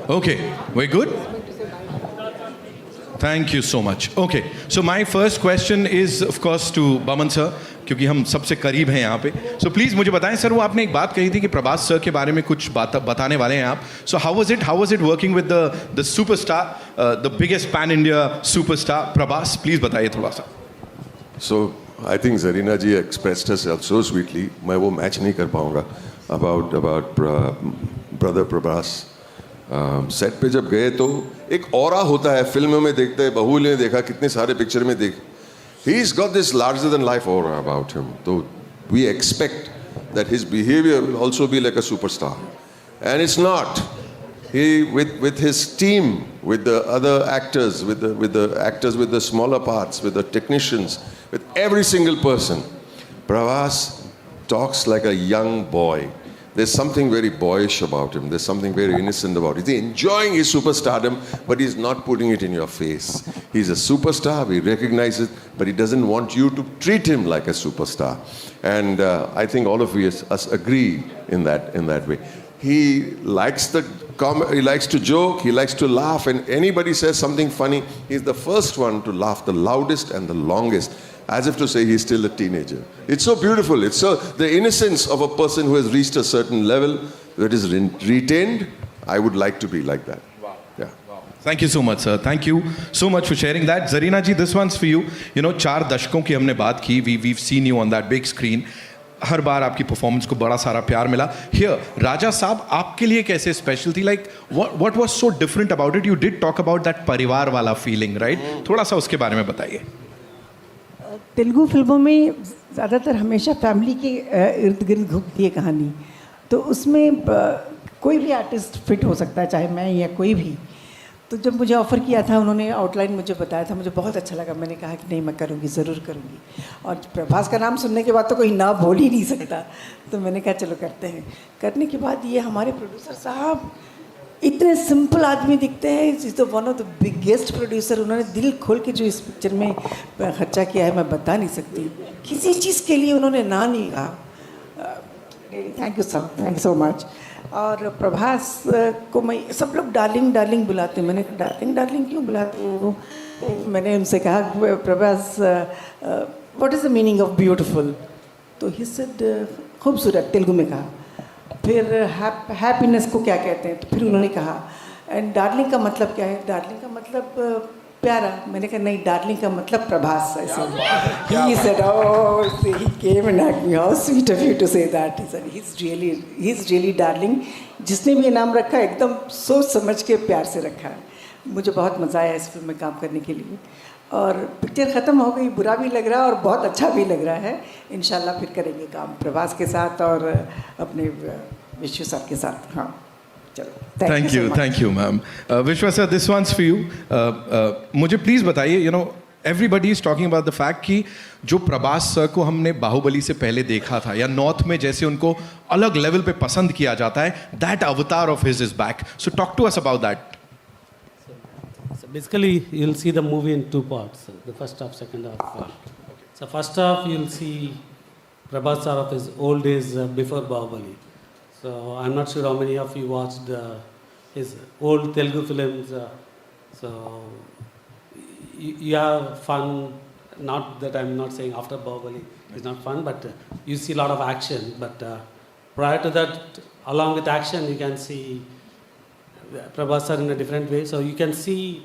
Okay, we're good? Thank you so much. Okay, so my first question is of course to Baman sir, क्योंकि हम सबसे करीब हैं यहाँ पे. So please मुझे बताएं सर, वो आपने एक बात कही थी कि प्रभास सर के बारे में कुछ बताने वाले हैं आप. So how was it working with the superstar, the biggest pan India superstar Prabhas? Please बताइए थोड़ा सा. So I think Zarina ji expressed herself so sweetly. मैं वो मैच नहीं कर पाऊँगा about brother Prabhas. सेट पे जब गए तो एक ऑरा होता है, फिल्मों में देखते हैं, बाहुबली ने देखा, कितने सारे पिक्चर में देख. He's got this larger than life aura about him. So we expect that his behavior will also be like a superstar, and it's not. He with his team, with the other actors, with the actors with the smaller parts, with the technicians, with every single person, Prabhas talks like a young boy. There's something very boyish about him. There's something very innocent about him. He's enjoying his superstardom, but he's not putting it in your face. He's a superstar, we recognize it, but he doesn't want you to treat him like a superstar. And I think all of us agree in that way. He likes he likes to joke, he likes to laugh, and anybody says something funny, he's the first one to laugh the loudest and the longest, as if to say he's still a teenager. It's so beautiful. It's so the innocence of a person who has reached a certain level that is retained. I would like to be like that. Wow. Yeah. Wow. Thank you so much, sir. Thank you so much for sharing that. Zarina ji, this one's for you. You know, 4 दशकों की हमने बात की. We've seen you on that big screen. हर बार आपकी performance को बड़ा सारा प्यार मिला. Here, राजा साहब आपके लिए कैसे स्पेशल थी? Like, what was so different about it? You did talk about that परिवार वाला feeling, right? थोड़ा सा उसके बारे में बताइए. तेलुगु फिल्मों में ज़्यादातर हमेशा फैमिली के इर्द गिर्द घूमती है कहानी, तो उसमें कोई भी आर्टिस्ट फिट हो सकता है, चाहे मैं या कोई भी. तो जब मुझे ऑफ़र किया था, उन्होंने आउटलाइन मुझे बताया था, मुझे बहुत अच्छा लगा. मैंने कहा कि नहीं, मैं करूँगी, ज़रूर करूँगी. और प्रभास का नाम सुनने के बाद तो कोई ना बोल ही नहीं सकता, तो मैंने कहा चलो करते हैं. करने के बाद ये हमारे प्रोड्यूसर साहब इतने सिंपल आदमी दिखते हैं. Is the one of the biggest producer. उन्होंने दिल खोल के जो इस पिक्चर में खर्चा किया है, मैं बता नहीं सकती. किसी चीज़ के लिए उन्होंने ना नहीं कहा. Thank you sir, thank you so much. और प्रभास को मैं, सब लोग डार्लिंग डार्लिंग बुलाते हैं. मैंने डार्लिंग क्यों बुलाते हैं वो? मैंने उनसे कहा Prabhas, what is the meaning of beautiful? तो ही सेड खूबसूरत, तेलुगु में कहा. फिर हैप्पीनेस को क्या कहते हैं? तो फिर उन्होंने कहा. एंड डार्लिंग का मतलब क्या है? डार्लिंग का मतलब प्यारा. मैंने कहा नहीं, डार्लिंग का मतलब प्रभास. ऐसे ही said, oh, he came and hugged me, how sweet of you to say that. He said he is really darling. जिसने भी ये नाम रखा है एकदम सोच समझ के प्यार से रखा है. मुझे बहुत मज़ा आया इस फिल्म में काम करने के लिए. और पिक्चर ख़त्म हो गई, बुरा भी लग रहा है और बहुत अच्छा भी लग रहा है. इंशाल्लाह फिर करेंगे काम प्रभास के साथ और अपने विश्व सर के साथ. हाँ, चलो. Thank you, ma'am. Vishwa sir, this one's for you. मुझे प्लीज़ बताइए, you know, everybody is talking about the fact कि जो प्रभास सर को हमने बाहुबली से पहले देखा था, या नॉर्थ में जैसे उनको अलग लेवल पे पसंद किया जाता है, that avatar of his is back. So talk to us about that. So basically, you'll see the movie in 2 parts, the first half, second half. So first half, you'll see Prabhas sir of his old days before Bahubali. So I'm not sure how many of you watched his old Telugu films. So you have fun. Not that I'm not saying after Bahubali is not fun, but you see a lot of action. But prior to that, along with action, you can see Prabhas sir in a different way. So you can see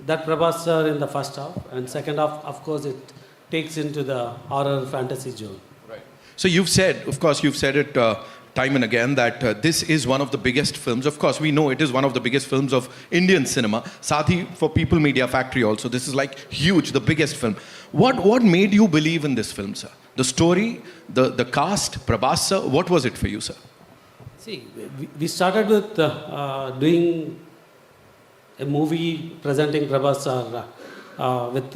that Prabhas sir in the first half, and second half, of course, it takes into the horror fantasy zone. Right. So you've said it time and again that this is one of the biggest films. Of course, we know it is one of the biggest films of Indian cinema. Sathi, for People Media Factory also, this is like huge, the biggest film. What made you believe in this film, sir? The story, the cast, Prabhas sir, what was it for you, sir? See, we started with doing a movie presenting Prabhas sir with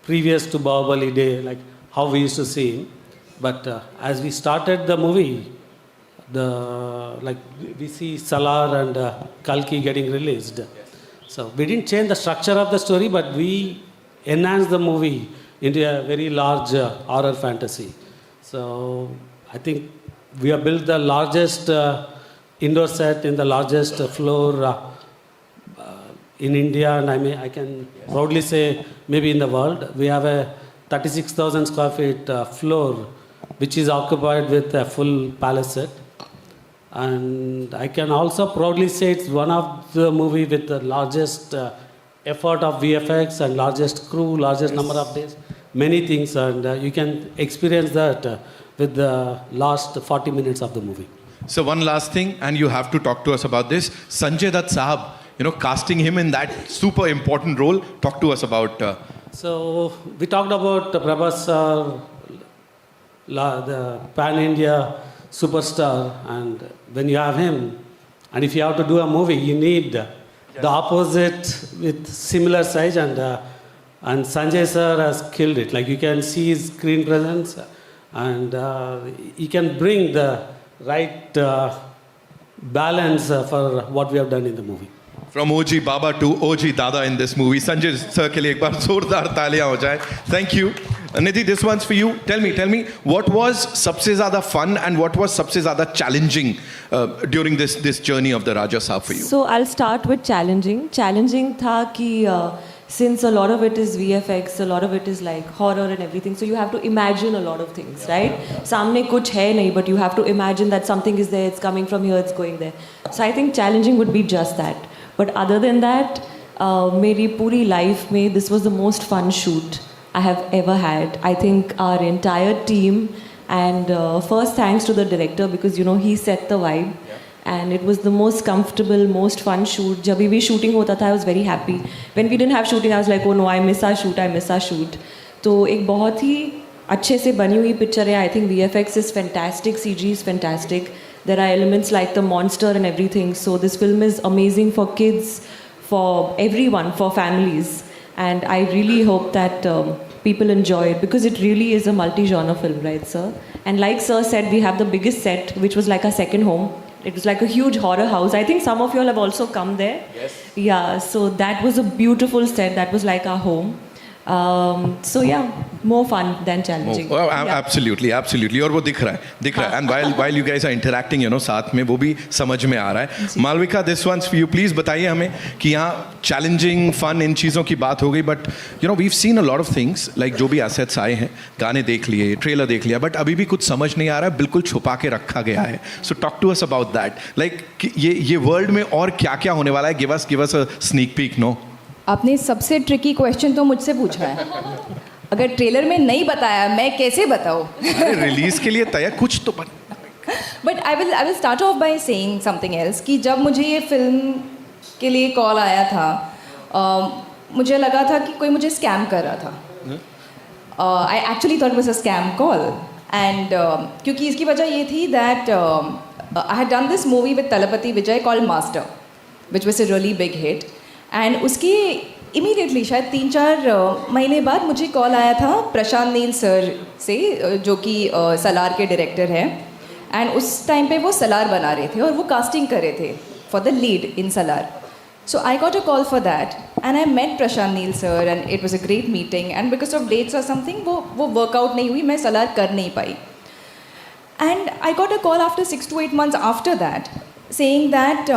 previous to Bahubali day, like how we used to see him. But as we started the movie, we see Salar and Kalki getting released. So we didn't change the structure of the story, but we enhanced the movie into a very large horror fantasy. So I think we have built the largest indoor set in the largest floor in India, and I can proudly say maybe in the world. We have a 36,000 square feet floor, which is occupied with a full palace set. And I can also proudly say it's one of the movie with the largest effort of VFX and largest crew, largest number of days, many things, and you can experience that with the last 40 minutes of the movie. So one last thing, and you have to talk to us about this. Sanjay Dutt Sahab, casting him in that super important role. Talk to us about. So we talked about Prabhas sir, the pan-India superstar, and when you have him, and if you have to do a movie, you need the opposite with similar size, and Sanjay sir has killed it. Like you can see his screen presence, and he can bring the right balance for what we have done in the movie. From OG Baba to OG Dada in this movie. Sanjay sir ke liye ek baar zordar taaliyan ho jaye. Thank you. Nidhi, this one's for you. Tell me, what was sabse zyada fun and what was sabse zyada challenging during this journey of the Raja Saab for you? So I'll start with challenging. Challenging tha ki since a lot of it is VFX, a lot of it is like horror and everything, so you have to imagine a lot of things, right? Samne kuch hai nahi, but you have to imagine that something is there, it's coming from here, it's going there. So I think challenging would be just that. But other than that, meri puri life mein, this was the most fun shoot I have ever had. I think our entire team, and first thanks to the director because he set the vibe. And it was the most comfortable, most fun shoot. Jab bhi shooting hota tha, I was very happy. When we didn't have shooting, I was like, oh no, I miss our shoot. So ek bahut hi अच्छे से बनी हुई picture hai. I think VFX is fantastic, CG is fantastic. There are elements like the monster and everything. So this film is amazing for kids, for everyone, for families. And I really hope that people enjoy it because it really is a multi-genre film, right, sir? And like sir said, we have the biggest set, which was like our second home. It was like a huge horror house. I think some of you all have also come there. Yes. Yeah, so that was a beautiful set. That was like our home. So yeah, more fun than challenging. Oh, absolutely. और वो दिख रहा है. And while you guys are interacting, साथ में वो भी समझ में आ रहा है. Malvika, this one's for you. Please बताइए हमें कि यहाँ challenging, fun इन चीज़ों की बात हो गई. But we've seen a lot of things, like जो भी assets आए हैं, गाने देख लिए, ट्रेलर देख लिया, but अभी भी कुछ समझ नहीं आ रहा है, बिल्कुल छुपा के रखा गया है. So talk to us about that. Like ये world में और क्या होने वाला है? Give us a sneak peek, no? आपने सबसे ट्रिकी क्वेश्चन तो मुझसे पूछा है. अगर ट्रेलर में नहीं बताया मैं कैसे बताऊँ? अरे रिलीज के लिए तैयार कुछ तो but I will start of by saying something else कि जब मुझे ये फिल्म के लिए कॉल आया था मुझे लगा था कि कोई मुझे स्कैम कर रहा था. I actually thought was a scam call and क्योंकि इसकी वजह ये थी that I had done this movie with Thalapathy Vijay called master which was a really big hit. And उसकी इमीडिएटली शायद 3-4 महीने बाद मुझे कॉल आया था प्रशांत नील सर से जो कि सलार के डायरेक्टर हैं. एंड उस टाइम पे वो सलार बना रहे थे और वो कास्टिंग कर रहे थे for the lead in Salaar. So I got a call for that and I met Prashanth Neel sir and it was a great meeting and because of dates और समथिंग वो वर्कआउट नहीं हुई, मैं सलार कर नहीं पाई. And I got a call after 6 to 8 months after that saying that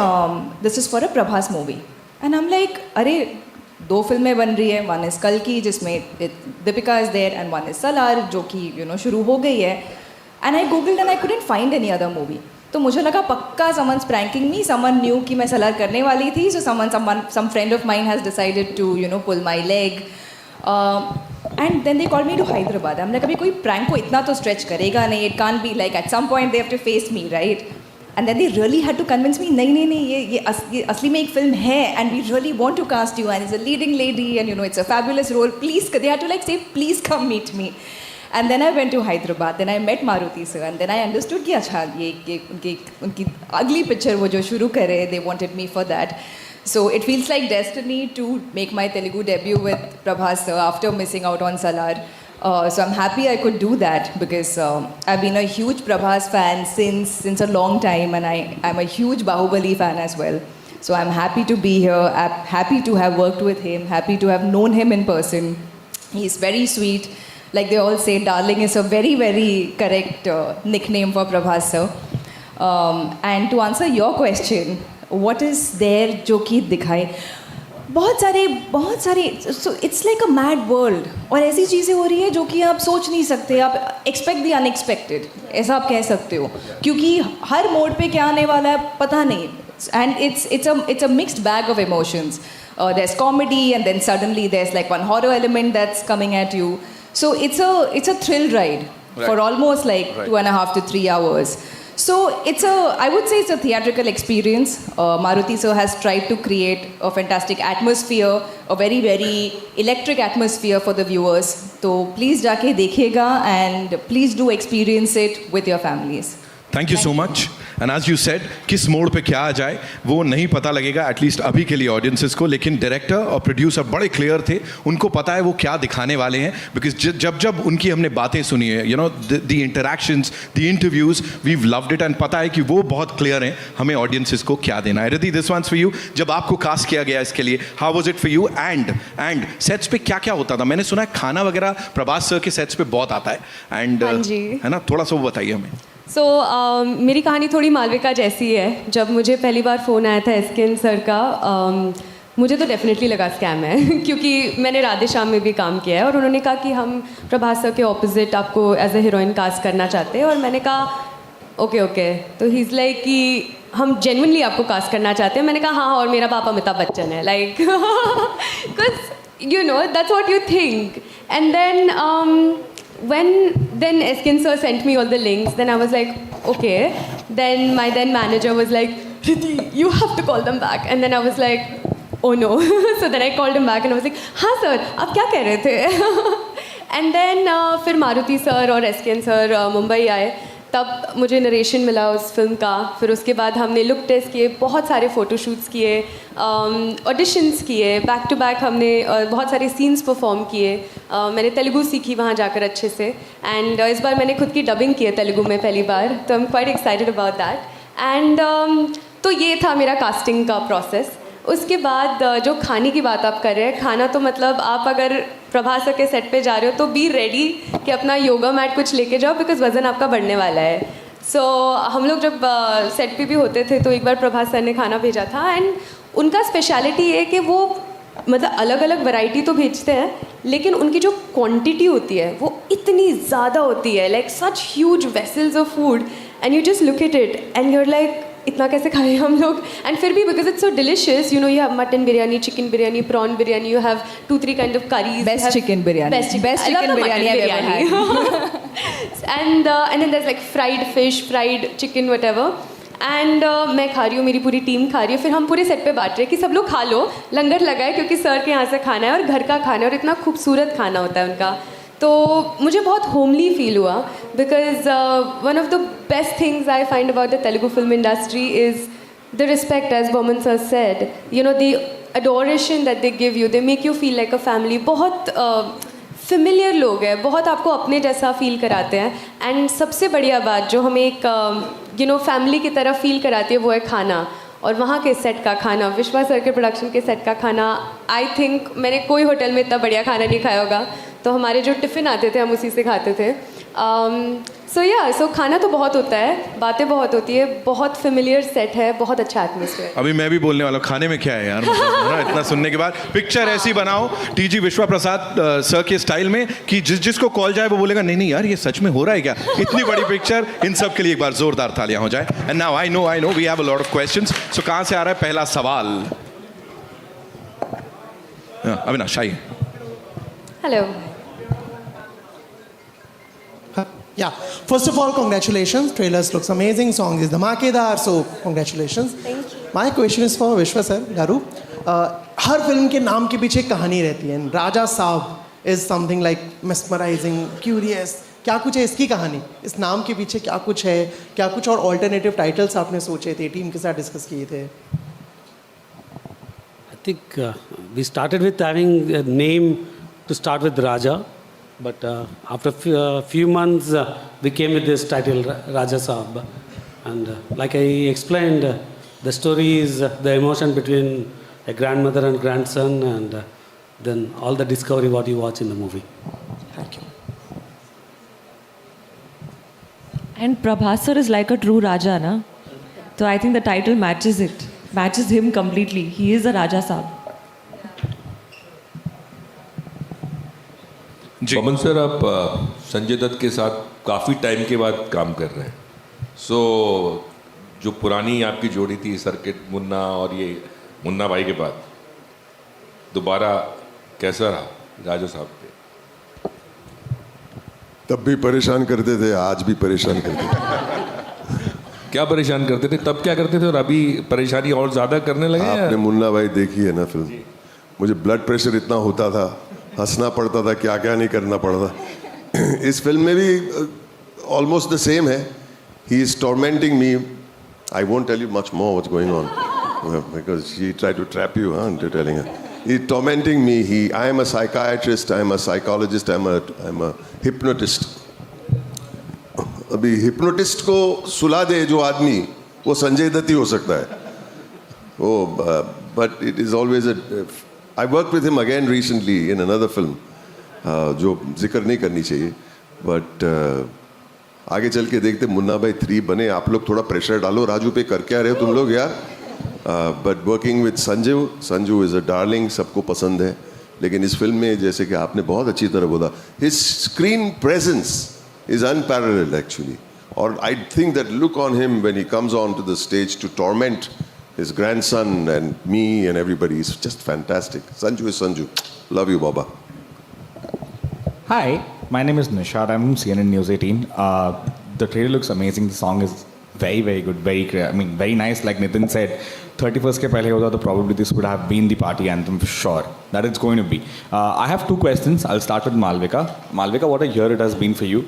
this is for a Prabhas movie. And I am like अरे 2 फिल्में बन रही है, वन इज़ कल की जिसमें Deepika is there and one is Salaar जो कि शुरू हो गई है. And I googled and I couldn't find any other movie. तो मुझे लगा पक्का someone's pranking me, someone knew कि मैं सलार करने वाली थी. So some friend of mine has decided to pull my leg and then they call me to Hyderabad. हमने कभी कोई प्रैंक को इतना तो स्ट्रेच करेगा नहीं. It can't be like at some point they have to face me, right? And then they really had to convince me, नहीं ये असली में एक फिल्म है and we really want to cast you and it's a leading lady and it's a fabulous role. Please, they had to like say, please come meet me. And then I went to Hyderabad. Then I met Maruti sir and then I understood कि अच्छा ये उनकी अगली picture वो जो शुरू करे, they wanted me for that. So it feels like destiny to make my Telugu debut with Prabhas sir after missing out on Salar. So I'm happy I could do that because I've been a huge Prabhas fan since a long time and I'm a huge Bahubali fan as well. So I'm happy to be here. I'm happy to have worked with him, happy to have known him in person. He's very sweet. Like they all say, darling is a very, very correct nickname for Prabhas sir. And to answer your question, what is there जो कि दिखाए, बहुत सारे so it's like a mad world, और ऐसी चीज़ें हो रही है जो कि आप सोच नहीं सकते, आप एक्सपेक्ट द अनएक्सपेक्टेड, ऐसा आप कह सकते हो, क्योंकि हर मोड पे क्या आने वाला है पता नहीं, and it's a mixed bag of emotions. There's comedy, and then suddenly there's like one horror element that's coming at you, so it's a thrill ride for almost like 2.5 to 3 hours. So I would say it's a theatrical experience. Maruti sir has tried to create a fantastic atmosphere, a very, very electric atmosphere for the viewers. So please जाके देखिएगा, and please do experience it with your families. Thank you so much. And as you said, किस mode पे क्या आ जाए वो नहीं पता लगेगा, एटलीस्ट अभी के लिए ऑडियंसेस को, लेकिन डायरेक्टर और प्रोड्यूसर बड़े क्लियर थे, उनको पता है वो क्या दिखाने वाले हैं, बिकॉज जब उनकी हमने बातें सुनी है, you know, the interactions, the interviews, we loved it, and पता है कि वो बहुत क्लियर हैं हमें ऑडियंसेस को क्या देना है. Riddhi, this one's for you. जब आपको कास्ट किया गया इसके लिए, how was it for you, and sets पे क्या क्या होता था? मैंने सुना है खाना वगैरह प्रभास सर के सेट्स पे बहुत आता है, एंड है ना, थोड़ा सा वो बताइए हमें. सो मेरी कहानी थोड़ी मालविका जैसी है. जब मुझे पहली बार फ़ोन आया था एसकेन सर का, मुझे तो डेफिनेटली लगा स्कैम है क्योंकि मैंने राधे श्याम में भी काम किया है, और उन्होंने कहा कि हम प्रभास सर के ऑपोजिट आपको एज ए हीरोइन कास्ट करना चाहते हैं, और मैंने कहा ओके. तो ही इज़ लाइक कि हम जेन्युइनली आपको कास्ट करना चाहते हैं. मैंने कहा हाँ, और मेरा पापा अमिताभ बच्चन है, like because you know that's what you think. And then when then Eskin sir sent me all the links, then I was like okay. Then my then manager was like, Riddhi, you have to call them back. And then I was like oh no. So then I called him back and I was like, हाँ sir, आप क्या कह रहे थे? And then फिर Maruti sir और एसकेन sir Mumbai आए, तब मुझे नरेशन मिला उस फिल्म का. फिर उसके बाद हमने लुक टेस्ट किए, बहुत सारे फ़ोटोशूट्स किए, ऑडिशंस किए, बैक टू बैक हमने बहुत सारे सीन्स परफॉर्म किए. मैंने तेलुगु सीखी वहाँ जाकर अच्छे से, एंड इस बार मैंने खुद की डबिंग की है तेलुगु में पहली बार, तो I am quite excited about that. And तो ये था मेरा कास्टिंग का प्रोसेस. उसके बाद जो खाने की बात आप कर रहे हैं, खाना तो मतलब आप अगर प्रभास सर के सेट पे जा रहे हो तो बी रेडी कि अपना योगा मैट कुछ लेके जाओ, बिकॉज वज़न आपका बढ़ने वाला है. सो हम लोग जब सेट पे भी होते थे तो एक बार प्रभास सर ने खाना भेजा था, एंड उनका स्पेशलिटी है कि वो मतलब अलग अलग वैरायटी तो भेजते हैं, लेकिन उनकी जो क्वांटिटी होती है वो इतनी ज़्यादा होती है, like such huge vessels of food, and you just look at it and you're like इतना कैसे खाए हम लोग. एंड फिर भी because it's so delicious, you know, you have mutton biryani, chicken biryani, prawn biryani, you have 2-3 kind of curries. Best chicken biryani. Best chicken biryani I've ever had. and then there's like fried fish, fried chicken, whatever. And मैं खा रही हूँ, मेरी पूरी team खा रही है. फिर हम पूरे सेट पे बांट रहे हैं कि सब लोग खा लो, लंगर लगा है क्योंकि सर के यहाँ से खाना है और घर का खाना है, और इतना खूबसूरत खाना होता है उनका. तो मुझे बहुत होमली फील हुआ, because one of the best things I find about the Telugu film industry is the respect, as Burman sir said, you know, the adoration that they give you, they make you feel like a family. बहुत familiar लोग हैं, बहुत आपको अपने जैसा feel कराते हैं. And सबसे बढ़िया बात जो हमें एक यू नो फैमिली की तरह फील कराती है वो है खाना. और वहाँ के सेट का खाना, विश्वा सर के प्रोडक्शन के सेट का खाना, आई थिंक मैंने कोई होटल में इतना बढ़िया खाना नहीं खाया होगा. तो हमारे जो टिफ़िन आते थे हम उसी से खाते थे. सो खाना तो बहुत होता है, बातें बहुत होती है, बहुत फेमिलियर सेट है, बहुत अच्छा एटमॉस्फेयर. अभी मैं भी बोलने वाला हूँ, खाने में क्या है यार, मतलब, है ना, इतना सुनने के बाद पिक्चर ऐसी बनाओ टीजी विश्वा प्रसाद सर के स्टाइल में कि जिसको कॉल जाए वो बोलेगा नहीं यार ये सच में हो रहा है क्या. इतनी बड़ी पिक्चर, इन सब के लिए एक बार जोरदार तालियां हो जाए. And now I know we have a lot of questions. So कहाँ से आ रहा है पहला सवाल? अविनाश आइए. Hello. Yeah, first of all, congratulations. Trailers looks amazing. Song is धमाकेदार, so congratulations. Thank you. My question is for Vishwa sir, Garu. Her film के नाम के पीछे कहानी रहती है. राजा साहब is something like mesmerizing, curious. क्या कुछ है इसकी कहानी? इस नाम के पीछे क्या कुछ है? क्या कुछ और alternative titles आपने सोचे थे, टीम के साथ डिस्कस किए थे? I think we started with having a name to start with Raja. But after a few months, we came with this title, Raja Saab. And like I explained, the story is the emotion between a grandmother and grandson, and then all the discovery what you watch in the movie. Thank you. And Prabhas sir is like a true Raja, na? So I think the title matches it, matches him completely. He is a Raja Saab. Ji Pawan sir, आप संजय दत्त के साथ काफ़ी time के बाद काम कर रहे हैं. सो जो पुरानी आपकी जोड़ी थी सर्किट मुन्ना और ये मुन्ना भाई के बाद दोबारा कैसा रहा राजा साहब पे? तब भी परेशान करते थे, आज भी परेशान करते थे. क्या परेशान करते थे तब, क्या करते थे, और अभी परेशानी और ज़्यादा करने लगे हैं? आपने मुन्ना भाई देखी है ना फिल्म? मुझे ब्लड प्रेशर इतना होता था, हंसना पड़ता था, क्या क्या नहीं करना पड़ता. इस फिल्म में भी ऑलमोस्ट द सेम है. He is tormenting me. I won't tell you much more what's going on because she try to trap you into telling her. He tormenting me. I am a psychiatrist, I am a psychologist, I am a hypnotist. अभी hypnotist को सुला दे जो आदमी, वो संजय दत्त ही हो सकता है. But it is always I worked with him again recently in another film, जो जिक्र नहीं करनी चाहिए. But आगे चल के देखते मुन्ना भाई 3 बने. आप लोग थोड़ा प्रेशर डालो राजू पे. कर क्या रहे हो तुम लोग यार? But working with Sanju is a darling, सबको पसंद है. लेकिन इस फिल्म में जैसे कि आपने बहुत अच्छी तरह बोला, his screen presence is unparalleled actually. और I think that look on him when he comes on to the stage to torment his grandson and me and everybody is just fantastic. Sanju is Sanju. Love you, Baba. Hi, my name is Nishad. I'm from CNN News 18. The trailer looks amazing. The song is very, very good. Very nice. Like Nitin said, 31st ke pehle hota, so probably this would have been the party anthem for sure. That it's going to be. I have 2 questions. I'll start with Malvika. Malvika, what a year it has been for you.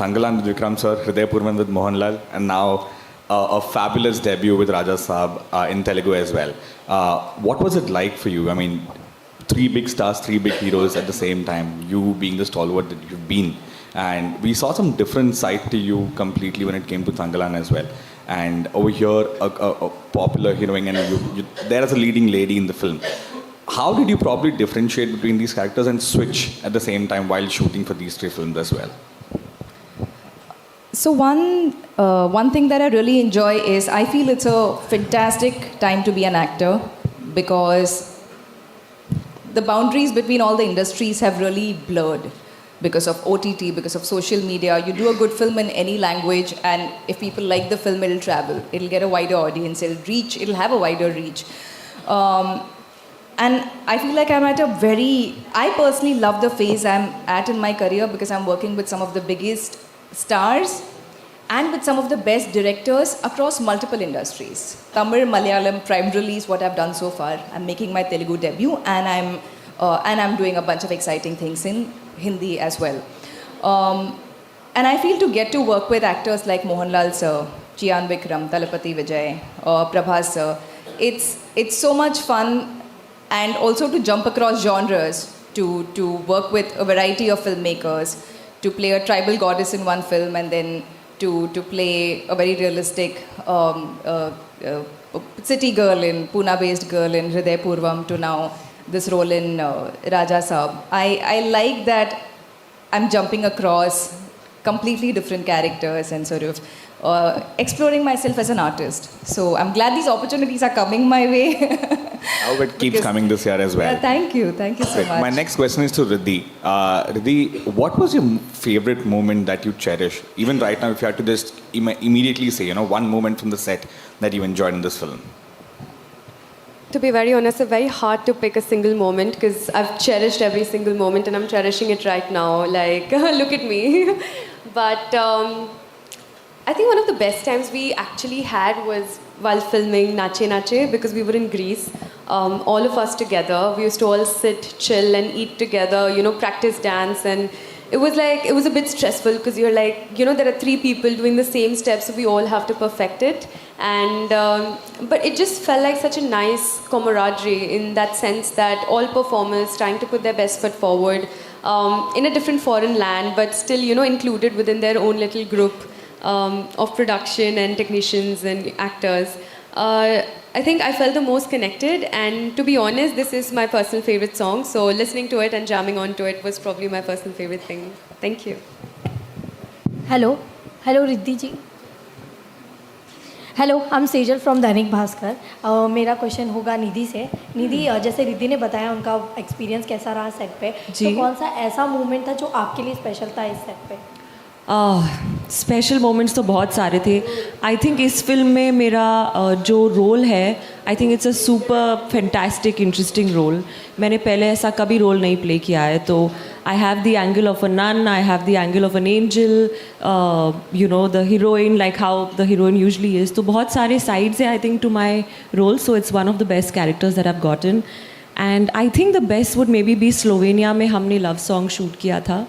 Thangalan with Vikram sir, Hriday Purvan with Mohanlal, and now a fabulous debut with Raja Saab in Telugu as well. What was it like for you? I mean, 3 big stars, 3 big heroes at the same time. You being the stalwart that you've been. And we saw some different side to you completely when it came to Thangalan as well. And over here, a popular heroine, and you there as a leading lady in the film. How did you probably differentiate between these characters and switch at the same time while shooting for these 3 films as well? So one thing that I really enjoy is I feel it's a fantastic time to be an actor because the boundaries between all the industries have really blurred because of OTT, because of social media. You do a good film in any language, and if people like the film, it'll travel. It'll get a wider audience. It'll have a wider reach. And I feel like I personally love the phase I'm at in my career because I'm working with some of the biggest stars and with some of the best directors across multiple industries. Tamil, Malayalam, primarily is what I've done so far. I'm making my Telugu debut, and I'm doing a bunch of exciting things in Hindi as well. And I feel to get to work with actors like Mohanlal sir, Chiyan Vikram, Talapati Vijay, Prabhas sir, it's so much fun, and also to jump across genres, to work with a variety of filmmakers, to play a tribal goddess in one film and then to play a very realistic city girl in Pune-based girl in Hriday Purvam, to now this role in Raja Saab. I like that I'm jumping across completely different characters and sort of exploring myself as an artist. So I'm glad these opportunities are coming my way. I hope it keeps coming this year as well. Yeah, thank you so much. My next question is to Riddhi. Riddhi, what was your favorite moment that you cherish? Even right now, if you had to just immediately say, one moment from the set that you enjoyed in this film. To be very honest, it's very hard to pick a single moment because I've cherished every single moment and I'm cherishing it right now. Like, look at me. But I think one of the best times we actually had was while filming Nache Nache, because we were in Greece. All of us together, we used to all sit, chill and eat together, practice dance, and it was a bit stressful because you're like, there are 3 people doing the same steps, so we all have to perfect it. And but it just felt like such a nice camaraderie in that sense that all performers trying to put their best foot forward in a different foreign land, but still, included within their own little group of production and technicians and actors. I think I felt the most connected, and to be honest, this is my personal favorite song, so listening to it and jamming onto it was probably my personal favorite thing. Thank you. Hello Riddhi ji. Hello, I am Sejal from Dainik Bhaskar. मेरा question होगा निधि से। निधि, जैसे रिद्धि ने बताया उनका experience कैसा रहा set पे, जी। तो कौन सा ऐसा मोमेंट था जो आपके लिए स्पेशल था इस सेट पे? स्पेशल मोमेंट्स तो बहुत सारे थे। आई थिंक इस फिल्म में मेरा जो रोल है, I think it's a super fantastic interesting role. मैंने पहले ऐसा कभी रोल नहीं प्ले किया है, तो I have the angle of a nun, I have the angle of an angel, you know the heroine, like how the heroine usually is. तो बहुत सारे साइड्स हैं I think to my role, so it's one of the best characters that I've gotten। And I think the best would may be Slovenia में हमने love song shoot किया था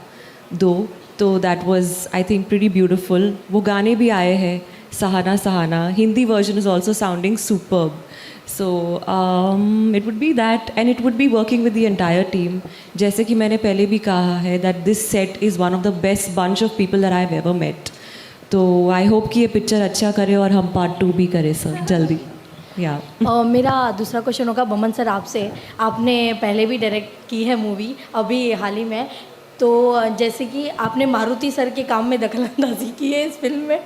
2, तो that was I think pretty beautiful. वो गाने भी आए हैं, Sahana Sahana, Hindi version is also sounding superb. So it would be that, and it would be working with the entire team. जैसे कि मैंने पहले भी कहा है that this set is one of the best bunch of people that I have ever met. तो I hope कि ये पिक्चर अच्छा करे और हम पार्ट 2 भी करें सर जल्दी। या मेरा दूसरा क्वेश्चन होगा बमन सर आपसे। आपने पहले भी डायरेक्ट की है मूवी, अभी हाल ही में, तो जैसे कि आपने मारुति सर के काम में दखलंदाजी की है इस फिल्म में।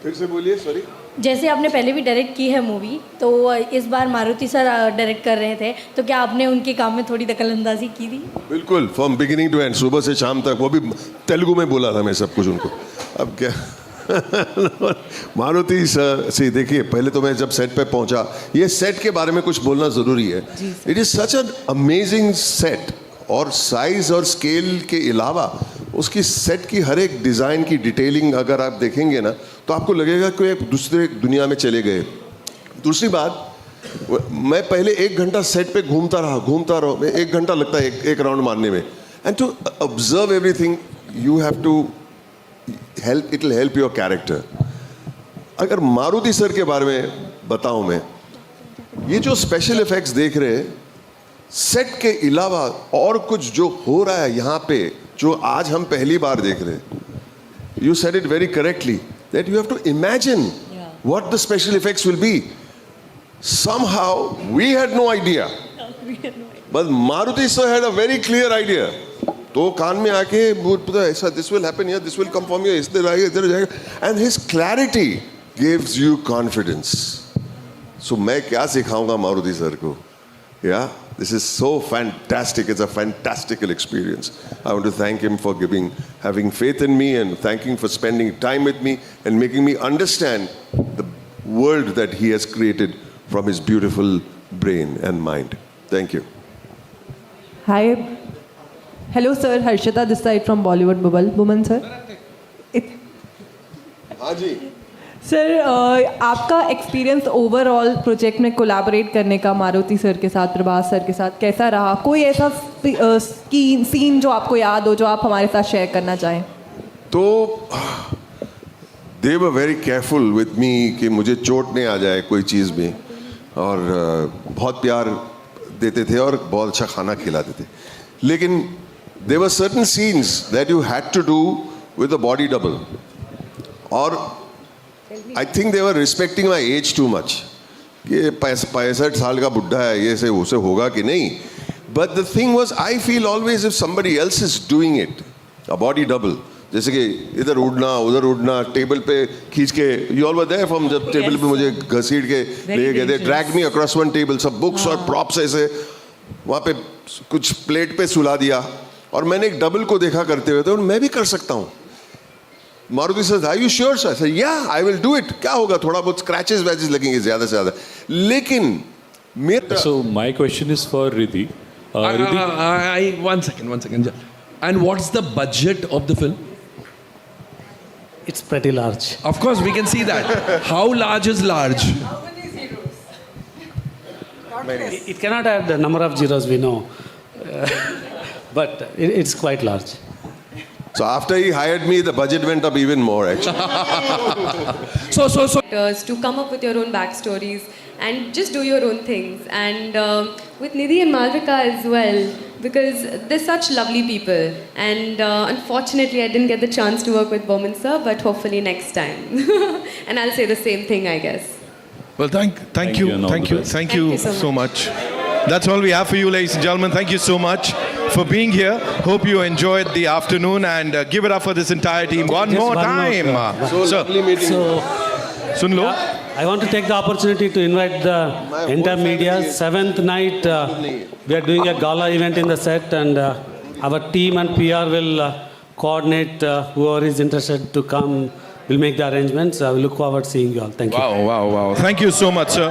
फिर से बोलिए, सॉरी। जैसे आपने पहले भी डायरेक्ट की है मूवी, तो इस बार मारुति सर डायरेक्ट कर रहे थे, तो क्या आपने उनके काम में थोड़ी दखलंदाजी की थी? बिल्कुल, फ्रॉम बिगिनिंग टू एंड, सुबह से शाम तक। वो भी तेलुगु में बोला था मैं सब कुछ उनको। अब क्या मारुति सर से देखिए, पहले तो मैं जब सेट पे पहुंचा, ये सेट के बारे में कुछ बोलना ज़रूरी है। It is such an amazing set, और साइज़ और स्केल के अलावा उसकी सेट की हर एक डिज़ाइन की डिटेलिंग अगर आप देखेंगे ना, तो आपको लगेगा कि एक दूसरे दुनिया में चले गए। दूसरी बात, मैं पहले 1 घंटा सेट पे घूमता रहा, 1 घंटा लगता है एक राउंड मारने में। And to observe everything, you have to help, it will help your character. अगर मारुति सर के बारे में बताऊं मैं, ये जो स्पेशल इफेक्ट्स देख रहे हैं, सेट के अलावा और कुछ जो हो रहा है यहाँ पे, जो आज हम पहली बार देख रहे हैं, you said it very correctly that you have to imagine what the special effects will be. Somehow we had no idea, but Maruti sir had a very clear idea. तो कान में आके बोलता है ऐसा, this will happen here, this will come from here, इधर आएगा, इधर जाएगा, and his clarity gives you confidence. So मैं क्या सिखाऊंगा मारुति सर को? Yeah, this is so fantastic. It's a fantastical experience. I want to thank him for having faith in me, and thanking for spending time with me and making me understand the world that he has created from his beautiful brain and mind. Thank you. Hi. Hello sir, Harshita this side from Bollywood Bubble. Buman sir. हाँ जी। Sir, आपका experience overall project में collaborate करने का Maruti sir के साथ, Prabhas sir के साथ कैसा रहा? कोई ऐसा सीन जो आपको याद हो, जो आप हमारे साथ शेयर करना चाहें? तो they were very careful with me कि मुझे चोट नहीं आ जाए कोई चीज़ में, और बहुत प्यार देते थे और बहुत अच्छा खाना खिलाते थे। लेकिन there were certain scenes that you had to do with a body double, और I think they were respecting my age too much. ये 65 साल का बुढ़ा है, ये से उसे होगा कि नहीं। But the thing was, I feel always if somebody else is doing it, a body double, जैसे कि इधर उड़ना उधर उड़ना, टेबल पे खींच के, you all were there from जब टेबल पे मुझे घसीट के ले गए थे, drag me across one table, सब बुक्स और प्रॉप्स ऐसे वहाँ पे कुछ प्लेट पे सुला दिया, और मैंने एक डबल को देखा करते हुए, तो मैं भी कर सकता हूँ। Maruti sir, are you sure sir? या आई विल डू इट। क्या होगा, थोड़ा बहुत स्क्रैचेस वैचेस लगेंगे ज़्यादा से ज़्यादा, लेकिन मेरा। So my question is for Riddhi. Riddhi, one second. And what's the budget of the film? It's pretty large. Of course, we can see that. How large is large? It cannot have the number of zeros we know, but it's quite large. So after he hired me, the budget went up even more actually. So to come up with your own backstories and just do your own things, and with Nidhi and Malvika as well, because they're such lovely people, and unfortunately I didn't get the chance to work with Bowman sir, but hopefully next time. And I'll say the same thing, I guess. Well, thank you so much. That's all we have for you, ladies and gentlemen. Thank you so much for being here. Hope you enjoyed the afternoon, and give it up for this entire team one more time. So lovely meeting. Soon low. I want to take the opportunity to invite the entire media. 7th night, we are doing a gala event in the set, and our team and PR will coordinate whoever is interested to come. We'll make the arrangements. We look forward to seeing you all. Thank you. Wow. Thank you so much, sir.